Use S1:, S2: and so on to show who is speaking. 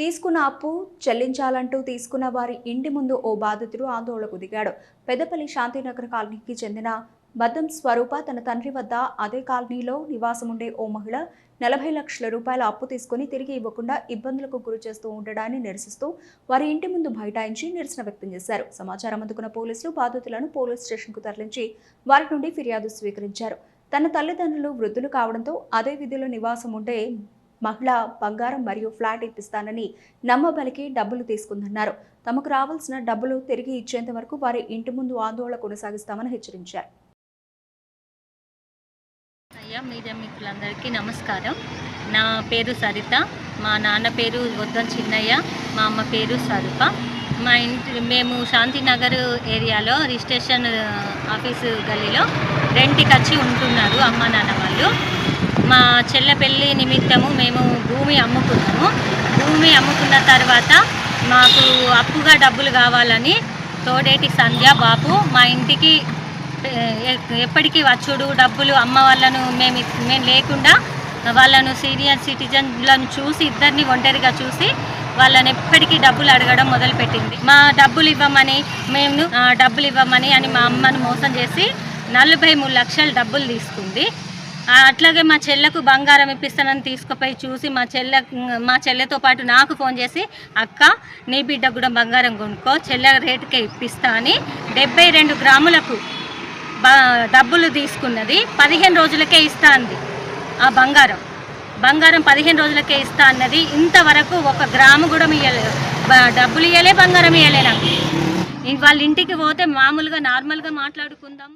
S1: తీసుకున్న అప్పు చెల్లించాలంటూ తీసుకున్న వారి ఇంటి ముందు ఓ బాధితుడు ఆందోళనకు దిగాడు. పెద్దపల్లి శాంతినగర్ కాలనీకి చెందిన బద్దం స్వరూప తన తండ్రి వద్ద అదే కాలనీలో నివాసముండే ఓ మహిళ 40 లక్షల రూపాయల అప్పు తీసుకుని తిరిగి ఇవ్వకుండా ఇబ్బందులకు గురి చేస్తూ ఉండడాన్ని నిరసిస్తూ వారి ఇంటి ముందు బైఠాయించి నిరసన వ్యక్తం చేశారు. సమాచారం అందుకున్న పోలీసులు బాధితులను పోలీస్ స్టేషన్కు తరలించి వారి నుండి ఫిర్యాదు స్వీకరించారు. తన తల్లిదండ్రులు వృద్ధులు కావడంతో అదే వీధిలో నివాసం ఉండే మహిళ బంగారం మరియు ఫ్లాట్ ఇప్పిస్తానని నమ్మబలికి డబ్బులు తీసుకుందన్నారు. తమకు రావాల్సిన డబ్బులు తిరిగి ఇచ్చేంత వరకు వారి ఇంటి ముందు ఆందోళన కొనసాగిస్తామని హెచ్చరించారు.
S2: మీడియా మిత్రులందరికీ నమస్కారం. నా పేరు సరిత, మా నాన్న పేరు వద్దం చిన్నయ్య, మా అమ్మ పేరు స్వరూప. మా ఇంటి మేము శాంతినగర్ ఏరియాలో రిజిస్ట్రేషన్ ఆఫీసు గల్లీలో రెంట్కి వచ్చి ఉంటున్నారు అమ్మ నాన్న వాళ్ళు. మా చెల్లె పెళ్ళి నిమిత్తము మేము భూమి అమ్ముకున్నాము. భూమి అమ్ముకున్న తర్వాత మాకు అప్పుగా డబ్బులు కావాలని తోడేటి సంధ్య బాపు మా ఇంటికి ఎప్పటికీ వచ్చుడు డబ్బులు అమ్మ వాళ్ళను మేము లేకుండా వాళ్ళను సీనియర్ సిటిజన్లను చూసి ఇద్దరిని ఒంటరిగా చూసి వాళ్ళని ఎప్పటికీ డబ్బులు అడగడం మొదలుపెట్టింది. మా డబ్బులు ఇవ్వమని అని మా అమ్మను మోసం చేసి 43 లక్షల డబ్బులు తీసుకుంది. అట్లాగే మా చెల్లెకు బంగారం ఇప్పిస్తానని తీసుకుపోయి చూసి మా చెల్లెతో పాటు నాకు ఫోన్ చేసి, అక్క నీ బిడ్డ కూడా బంగారం కొనుక్కో, చెల్లె రేటుకే ఇప్పిస్తా అని 72 గ్రాములకు డబ్బులు తీసుకున్నది. 15 రోజులకే ఇస్తా అంది. ఆ బంగారం 15 రోజులకే ఇస్తా అన్నది. ఇంతవరకు 1 గ్రాము కూడా ఇవ్వలేదు, డబ్బులు ఇవ్వలే, బంగారం ఇవ్వలే. నాకు వాళ్ళ ఇంటికి పోతే మామూలుగా నార్మల్గా మాట్లాడుకుందాం.